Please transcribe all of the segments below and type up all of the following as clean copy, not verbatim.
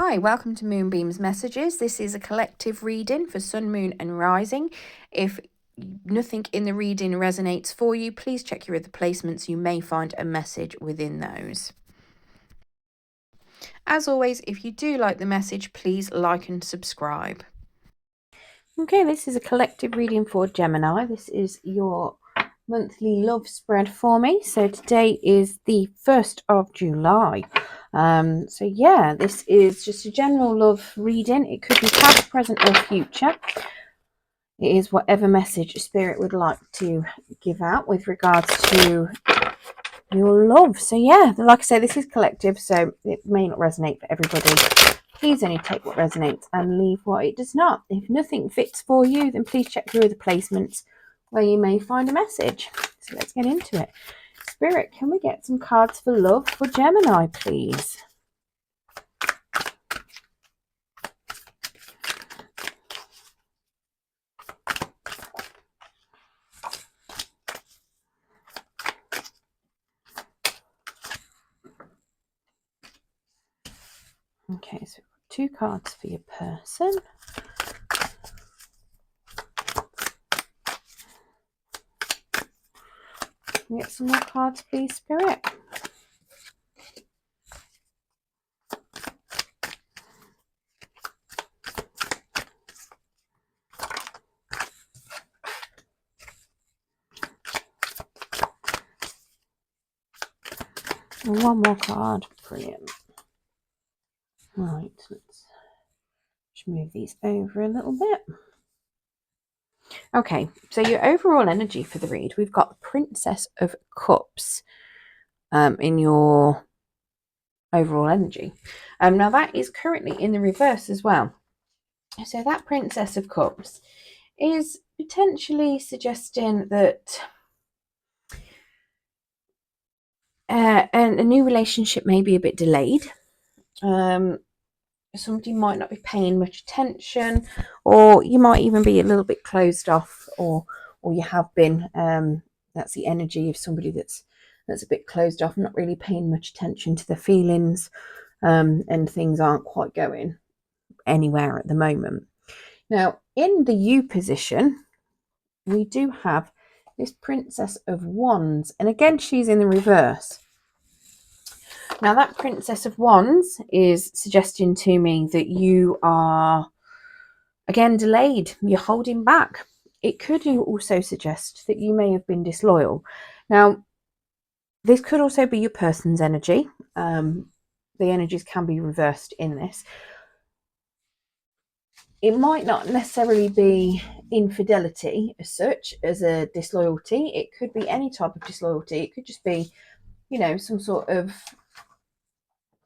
Hi, welcome to Moonbeam's Messages. This is a collective reading for Sun, Moon and Rising. If nothing in the reading resonates for you, please check your other placements. You may find a message within those. As always, if you do like the message, please like and subscribe. Okay, this is a collective reading for Gemini. This is your monthly love spread for me. So today is the 1st of July. So yeah, this is just a general love reading. It could be past, present or future. It is whatever message Spirit would like to give out with regards to your love. So yeah, like I say, this is collective, so it may not resonate for everybody. Please only take what resonates and leave what it does not. If nothing fits for you, then please check your other placements where you may find a message. So let's get into it. Spirit, can we get some cards for love for Gemini, please? Okay, so we've got 2 cards for your person. Can we get some more cards, please, Spirit? And 1 more card. Brilliant. Right, let's just move these over a little bit. Okay, so your overall energy for the read, we've got the Princess of Cups in your overall energy. Now that is currently in the reverse as well. So that Princess of Cups is potentially suggesting that a new relationship may be a bit delayed. Somebody might not be paying much attention, or you might even be a little bit closed off, or you have been. That's the energy of somebody that's a bit closed off, not really paying much attention to their feelings, and things aren't quite going anywhere at the moment. Now, in the U position, we do have this Princess of Wands, and again, she's in the reverse. Now, that Princess of Wands is suggesting to me that you are, again, delayed. You're holding back. It could also suggest that you may have been disloyal. Now, this could also be your person's energy. The energies can be reversed in this. It might not necessarily be infidelity as such, as a disloyalty. It could be any type of disloyalty. It could just be, some sort of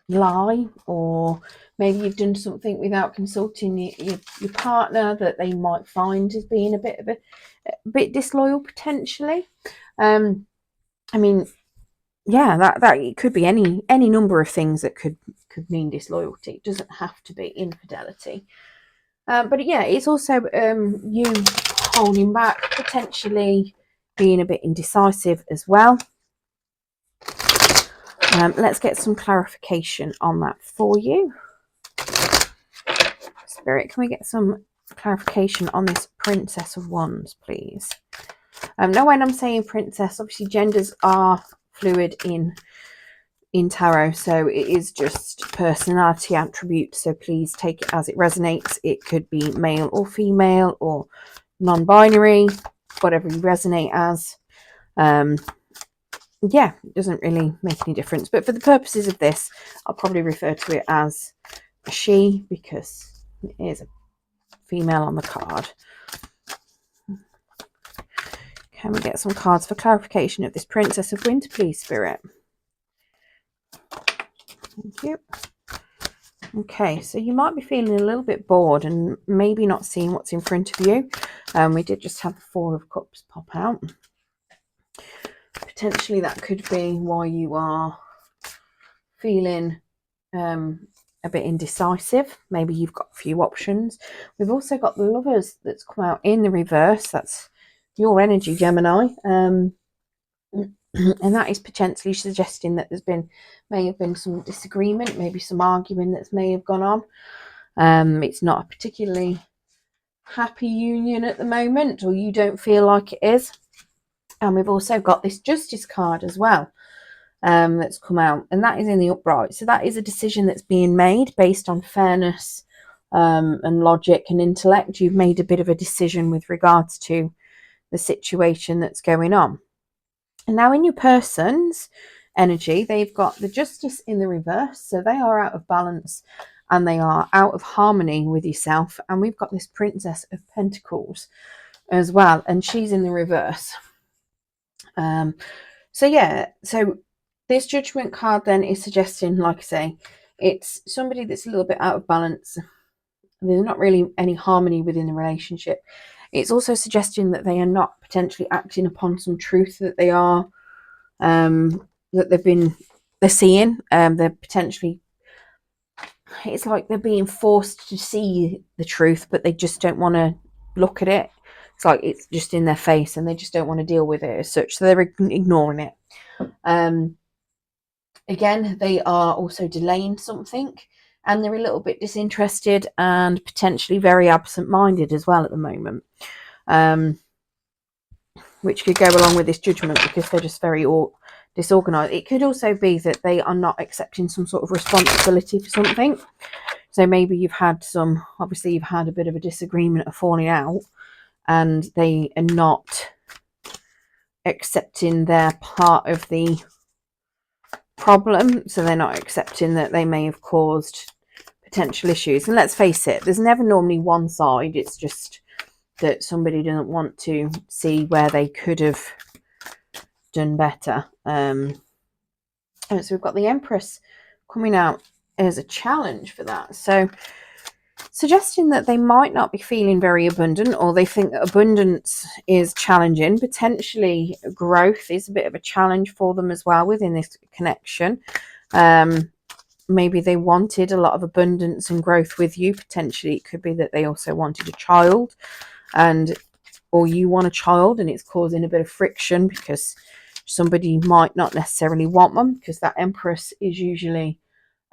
lie, or maybe you've done something without consulting your partner that they might find as being a bit disloyal potentially. I mean, yeah, that it could be any number of things that could mean disloyalty. It doesn't have to be infidelity. But yeah, it's also you holding back, potentially being a bit indecisive as well. Let's get some clarification on that for you. Spirit, can we get some clarification on this Princess of Wands, please? Now, when I'm saying princess, obviously genders are fluid in tarot, so it is just personality attributes, so please take it as it resonates. It could be male or female or non-binary, whatever you resonate as. Yeah, it doesn't really make any difference, but for the purposes of this, I'll probably refer to it as a she, because it is a female on the card. Can we get some cards for clarification of this Princess of Winter, please, Spirit? Thank you. Okay, so you might be feeling a little bit bored and maybe not seeing what's in front of you. We did just have the 4 of Cups pop out. Potentially that could be why you are feeling a bit indecisive. Maybe you've got a few options. We've also got the Lovers that's come out in the reverse. That's your energy, Gemini. And that is potentially suggesting that may have been some disagreement, maybe some arguing that may have gone on. It's not a particularly happy union at the moment, or you don't feel like it is. And we've also got this Justice card as well, that's come out, and that is in the upright. So that is a decision that's being made based on fairness, and logic and intellect. You've made a bit of a decision with regards to the situation that's going on. And now in your person's energy, they've got the Justice in the reverse. So they are out of balance and they are out of harmony with yourself. And we've got this Princess of Pentacles as well, and she's in the reverse. So yeah, so this Judgment card then is suggesting, like I say, it's somebody that's a little bit out of balance. There's not really any harmony within the relationship. It's also suggesting that they are not potentially acting upon some truth that they are, that they're seeing. They're potentially, it's like they're being forced to see the truth, but they just don't want to look at it. It's like it's just in their face and they just don't want to deal with it as such. So they're ignoring it. Again, they are also delaying something, and they're a little bit disinterested and potentially very absent-minded as well at the moment, which could go along with this Judgment because they're just very disorganized. It could also be that they are not accepting some sort of responsibility for something. So maybe you've had a bit of a disagreement, a falling out, and they are not accepting their part of the problem. So they're not accepting that they may have caused potential issues. And let's face it, there's never normally one side. It's just that somebody doesn't want to see where they could have done better. So we've got the Empress coming out as a challenge for that. So suggesting that they might not be feeling very abundant, or they think that abundance is challenging. Potentially growth is a bit of a challenge for them as well within this connection. Maybe they wanted a lot of abundance and growth with you. Potentially it could be that they also wanted a child, or you want a child, and it's causing a bit of friction because somebody might not necessarily want one, because that Empress is usually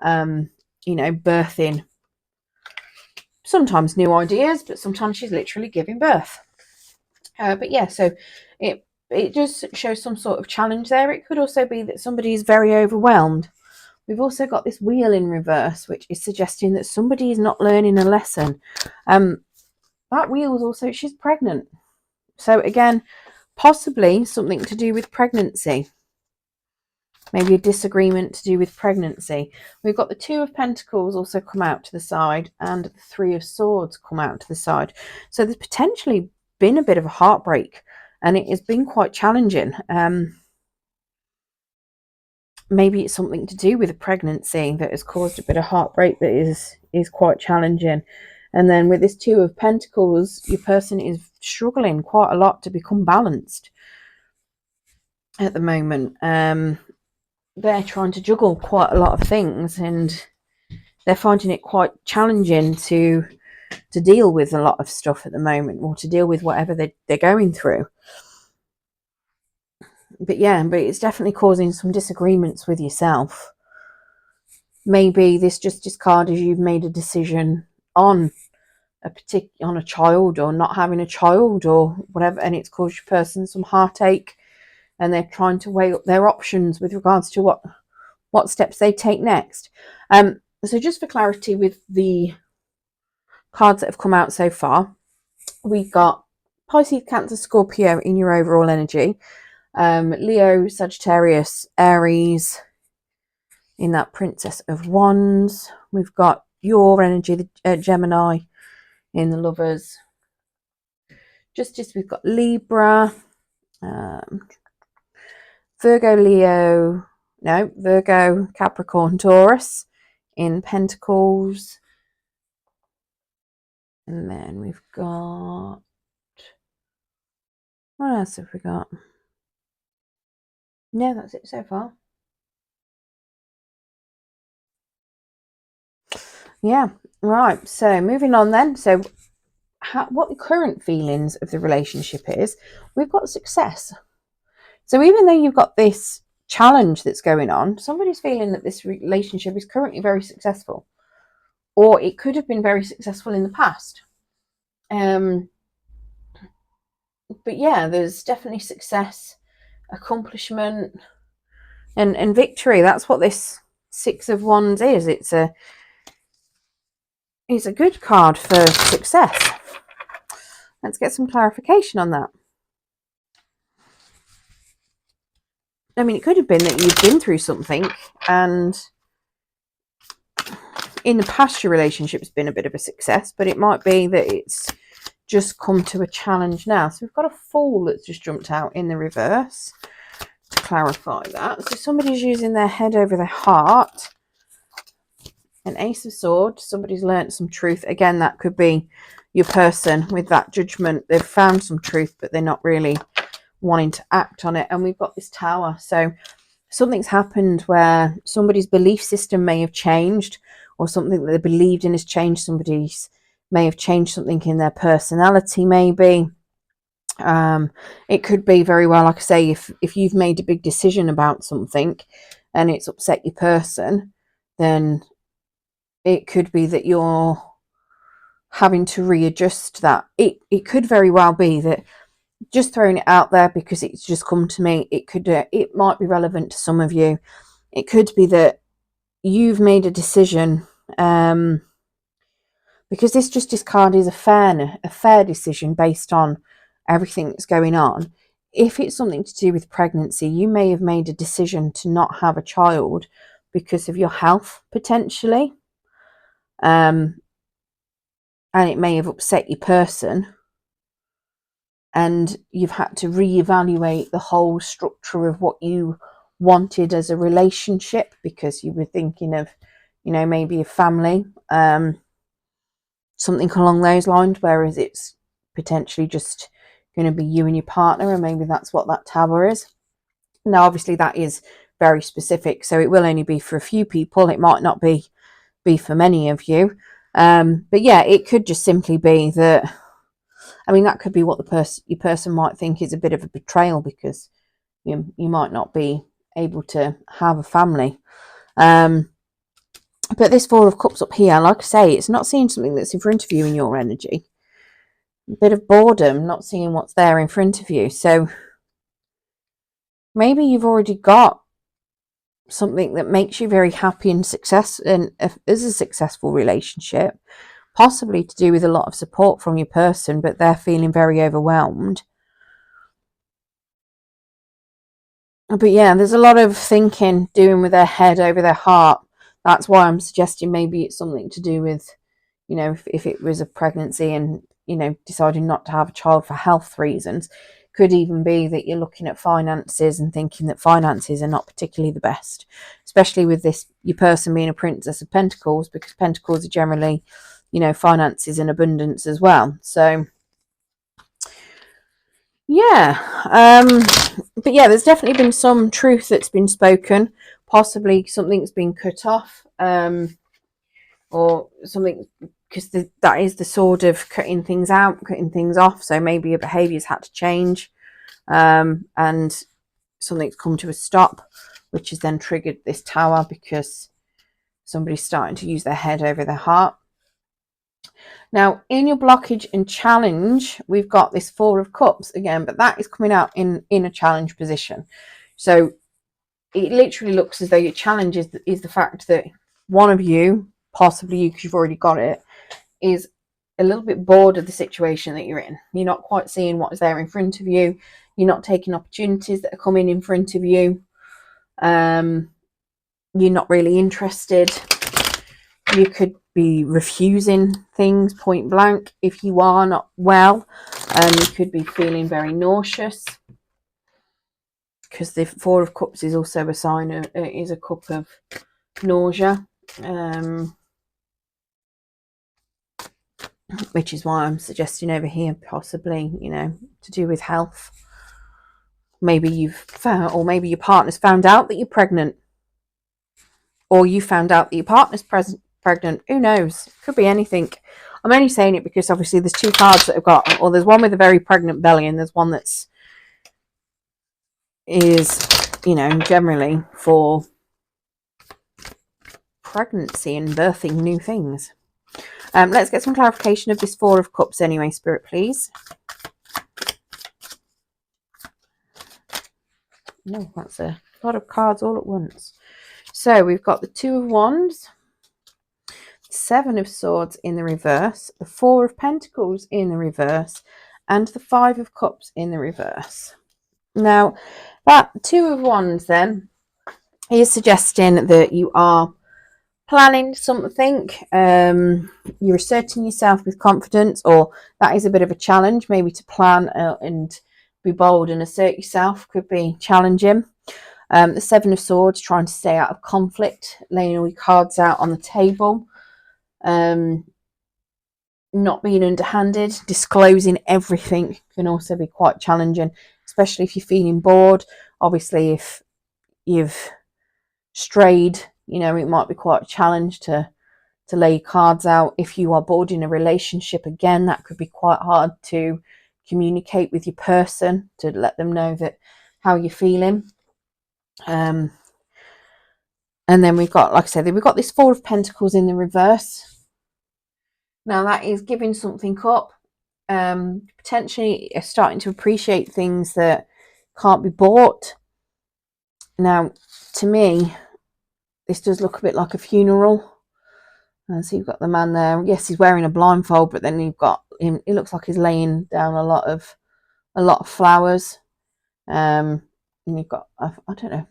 birthing sometimes new ideas, but sometimes she's literally giving birth. But yeah, so it does show some sort of challenge there. It could also be that somebody is very overwhelmed. We've also got this Wheel in reverse, which is suggesting that somebody is not learning a lesson. That Wheel is also, she's pregnant. So again, possibly something to do with pregnancy. Maybe a disagreement to do with pregnancy. We've got the Two of Pentacles also come out to the side, and the Three of Swords come out to the side. So there's potentially been a bit of a heartbreak, and it has been quite challenging. Maybe it's something to do with a pregnancy that has caused a bit of heartbreak that is quite challenging. And then with this Two of Pentacles, your person is struggling quite a lot to become balanced at the moment. They're trying to juggle quite a lot of things, and they're finding it quite challenging to deal with a lot of stuff at the moment, or to deal with whatever they're going through. But yeah, it's definitely causing some disagreements with yourself. Maybe this Justice card is you've made a decision on a child, or not having a child, or whatever, and it's caused your person some heartache, and they're trying to weigh up their options with regards to what steps they take next. So just for clarity with the cards that have come out so far, we've got Pisces, Cancer, Scorpio in your overall energy, Leo, Sagittarius, Aries in that Princess of Wands. We've got your energy, the Gemini in the Lovers. Justice, we've got Libra, Virgo, Capricorn, Taurus in Pentacles. And then we've got, what else have we got? No, that's it so far. Yeah, right. So moving on then. So what the current feelings of the relationship is, we've got success. So even though you've got this challenge that's going on, somebody's feeling that this relationship is currently very successful, or it could have been very successful in the past. But yeah, there's definitely success, accomplishment, and victory. That's what this Six of Wands is. It's a good card for success. Let's get some clarification on that. I mean, it could have been that you've been through something, and in the past your relationship's been a bit of a success, but it might be that it's just come to a challenge now. So we've got a Fool that's just jumped out in the reverse to clarify that. So somebody's using their head over their heart. An Ace of Swords, somebody's learnt some truth. Again, that could be your person with that judgment. They've found some truth, but they're not really wanting to act on it. And we've got this Tower. So something's happened where somebody's belief system may have changed, or something that they believed in has changed. Somebody's may have changed something in their personality, maybe. It could be very well, like I say, if you've made a big decision about something and it's upset your person, then it could be that you're having to readjust that. It could very well be that, just throwing it out there because it's just come to me, it might be relevant to some of you. It could be that you've made a decision, because this Justice card is a fair decision based on everything that's going on. If it's something to do with pregnancy, you may have made a decision to not have a child because of your health, potentially. And it may have upset your person, and you've had to reevaluate the whole structure of what you wanted as a relationship, because you were thinking of, maybe a family, something along those lines, whereas it's potentially just going to be you and your partner, and maybe that's what that Tower is. Now, obviously, that is very specific, so it will only be for a few people. It might not be for many of you. But yeah, it could just simply be that, I mean, that could be what your person might think is a bit of a betrayal, because you might not be able to have a family. But this Four of Cups up here, like I say, it's not seeing something that's in front of you in your energy. A bit of boredom, not seeing what's there in front of you. So maybe you've already got something that makes you very happy and is a successful relationship, possibly to do with a lot of support from your person, but they're feeling very overwhelmed. But yeah, there's a lot of thinking, doing with their head over their heart. That's why I'm suggesting maybe it's something to do with, if it was a pregnancy and, deciding not to have a child for health reasons. Could even be that you're looking at finances and thinking that finances are not particularly the best, especially with your person being a Princess of Pentacles, because Pentacles are generally, finances and abundance as well. So yeah, but yeah, there's definitely been some truth that's been spoken. Possibly something's been cut off, or something, because that is the sword of cutting things out, cutting things off. So maybe your behaviour's had to change, and something's come to a stop, which has then triggered this Tower, because somebody's starting to use their head over their heart. Now, in your blockage and challenge, we've got this Four of Cups again, but that is coming out in a challenge position. So it literally looks as though your challenge is the fact that one of you, possibly you because you've already got it, is a little bit bored of the situation that you're in. You're not quite seeing what is there in front of you. You're not taking opportunities that are coming in front of you. You're not really interested. You could be refusing things point blank if you are not well. You could be feeling very nauseous, because the Four of Cups is also a sign of, is a cup of nausea, which is why I'm suggesting over here, possibly, to do with health. Maybe you've found, or maybe your partner's found out that you're pregnant, or you found out that your partner's pregnant. Who knows? Could be anything. I'm only saying it because obviously there's two cards that have got, or there's one with a very pregnant belly, and there's one that's is, you know, generally for pregnancy and birthing new things. Let's get some clarification of this Four of Cups anyway, Spirit, please. No, that's a lot of cards all at once. So we've got the Two of Wands, Seven of Swords in the reverse, the Four of Pentacles in the reverse, and the Five of Cups in the reverse. Now, that Two of Wands then is suggesting that you are planning something, you're asserting yourself with confidence, or that is a bit of a challenge, maybe to plan and be bold and assert yourself could be challenging. The Seven of Swords, trying to stay out of conflict, laying all your cards out on the table, not being underhanded, disclosing everything can also be quite challenging, especially if you're feeling bored. Obviously, if you've strayed, you know, it might be quite a challenge to lay your cards out. If you are bored in a relationship, again, that could be quite hard to communicate with your person to let them know that how you're feeling. And then we've got, like I said, we've got this Four of Pentacles in the reverse. Now that is giving something up, potentially starting to appreciate things that can't be bought. Now, to me, this does look a bit like a funeral. So you've got the man there. Yes, he's wearing a blindfold, but then you've got him. It looks like he's laying down a lot of flowers. And you've got, I don't know,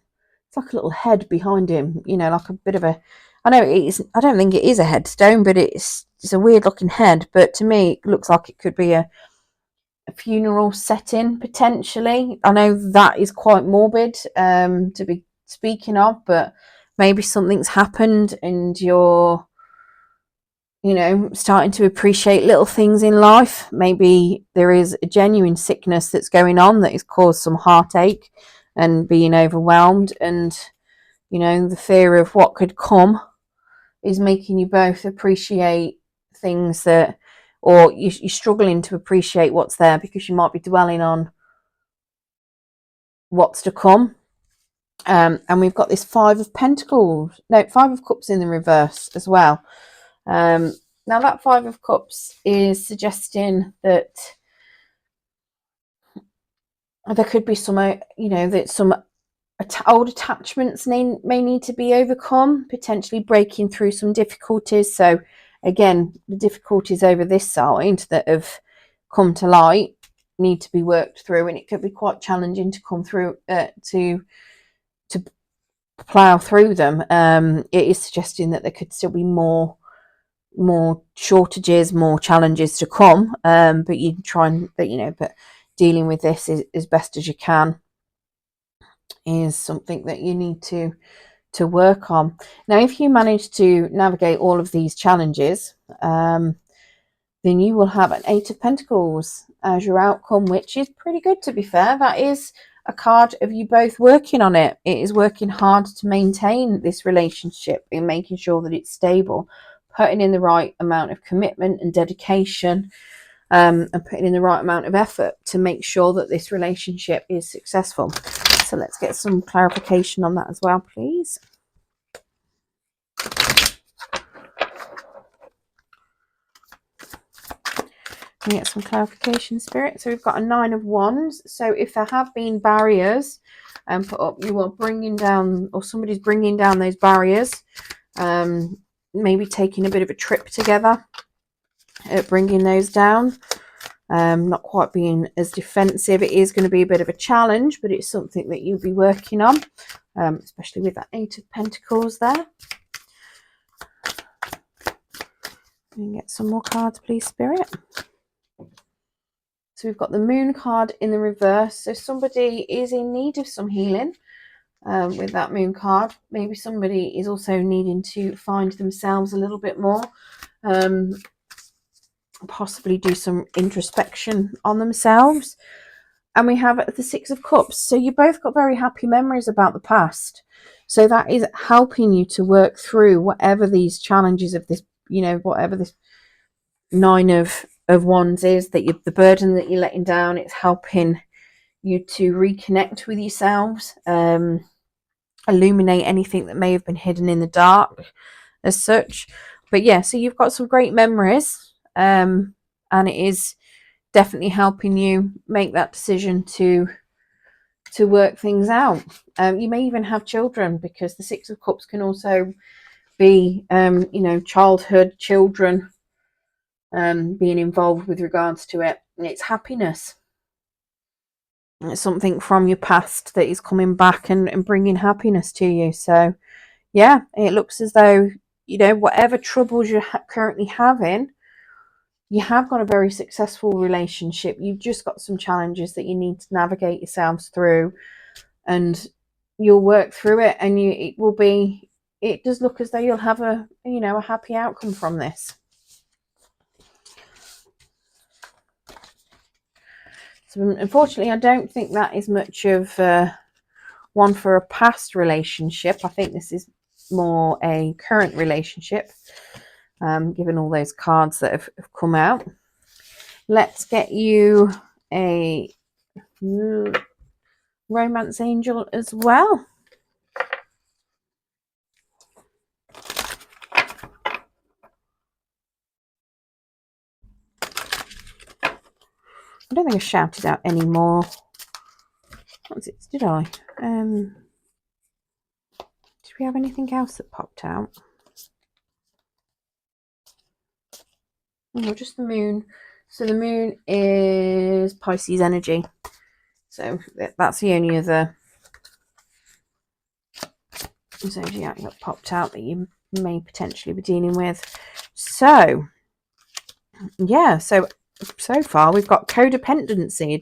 it's like a little head behind him. You know, like a bit of a. I know it is. I don't think it is a headstone, but it's a weird looking head. But to me, it looks like it could be a funeral setting potentially. I know that is quite morbid to be speaking of, but maybe something's happened and you're, you know, starting to appreciate little things in life. Maybe there is a genuine sickness that's going on that has caused some heartache and being overwhelmed, and, you know, the fear of what could come is making you both appreciate things that, or you're struggling to appreciate what's there because you might be dwelling on what's to come. And we've got this Five of Cups in the reverse as well. Now that Five of Cups is suggesting that there could be some, you know, that some old attachments may need to be overcome, potentially breaking through some difficulties. So again, the difficulties over this side that have come to light need to be worked through, and it could be quite challenging to come through to plow through them. It is suggesting that there could still be more shortages, more challenges to come, but you try and, you know, but dealing with this as best as you can is something that you need to work on. Now, if you manage to navigate all of these challenges, then you will have an Eight of Pentacles as your outcome, which is pretty good, to be fair. That is a card of you both working on it. It is working hard to maintain this relationship and making sure that it's stable, putting in the right amount of commitment and dedication, and putting in the right amount of effort to make sure that this relationship is successful. So let's get some clarification on that as well, please. Can you get some clarification, Spirit? So we've got a Nine of Wands. So if there have been barriers put up, you are bringing down, or somebody's bringing down those barriers. Maybe taking a bit of a trip together at bringing those down. Not quite being as defensive. It is going to be a bit of a challenge, but it's something that you'll be working on, especially with that Eight of Pentacles there. And get some more cards, please, Spirit. So we've got the Moon card in the reverse. So somebody is in need of some healing with that Moon card. Maybe somebody is also needing to find themselves a little bit more. Possibly do some introspection on themselves. And we have the Six of Cups. So you both got very happy memories about the past. So that is helping you to work through whatever these challenges of this, you know, whatever this Nine of Wands is, that the burden that you're letting down, it's helping you to reconnect with yourselves, illuminate anything that may have been hidden in the dark as such. But yeah, so you've got some great memories, and it is definitely helping you make that decision to work things out. You may even have children, because the Six of Cups can also be childhood children being involved with regards to it. It's happiness. It's something from your past that is coming back and bringing happiness to you. So yeah, it looks as though, whatever troubles you're currently having, you have got a very successful relationship. You've just got some challenges that you need to navigate yourselves through, and you'll work through it, and it does look as though you'll have a happy outcome from this. So unfortunately, I don't think that is much of one for a past relationship. I think this is more a current relationship, given all those cards that have come out. Let's get you a romance angel as well. I don't think I shouted out any more. What's it? Did I? Did we have anything else that popped out? No, just the moon. So the moon is Pisces energy. So that's the only other zodiac that popped out that you may potentially be dealing with. So yeah, so far we've got codependency.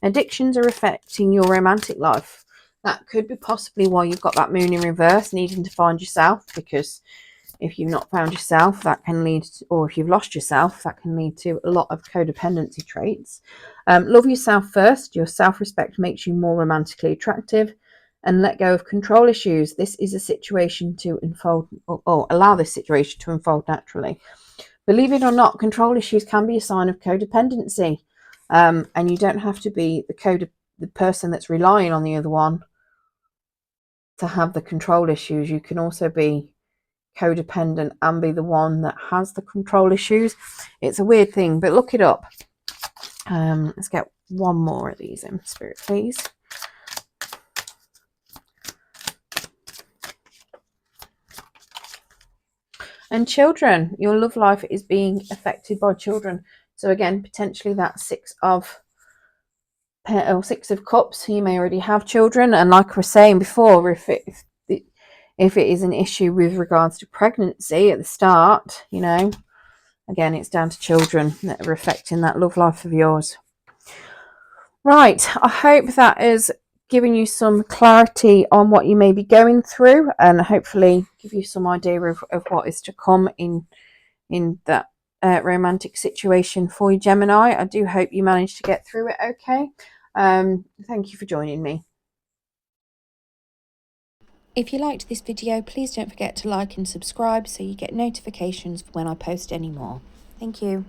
Addictions are affecting your romantic life. That could be possibly why you've got that moon in reverse, needing to find yourself, because if you've not found yourself, that can lead to, or if you've lost yourself, that can lead to a lot of codependency traits. Love yourself first. Your self-respect makes you more romantically attractive, and let go of control issues. This is a situation to unfold, or allow this situation to unfold naturally. Believe it or not, control issues can be a sign of codependency, and you don't have to be the person that's relying on the other one to have the control issues. You can also be codependent and be the one that has the control issues. It's a weird thing, but look it up. Let's get one more of these in, Spirit, please. And children, your love life is being affected by children. So again, potentially that Six of Cups, you may already have children. And like I was saying before, if it is an issue with regards to pregnancy at the start, again, it's down to children that are affecting that love life of yours. Right, I hope that has given you some clarity on what you may be going through, and hopefully give you some idea of what is to come in that romantic situation for you, Gemini. I do hope you managed to get through it okay. Thank you for joining me. If you liked this video, please don't forget to like and subscribe so you get notifications when I post any more. Thank you.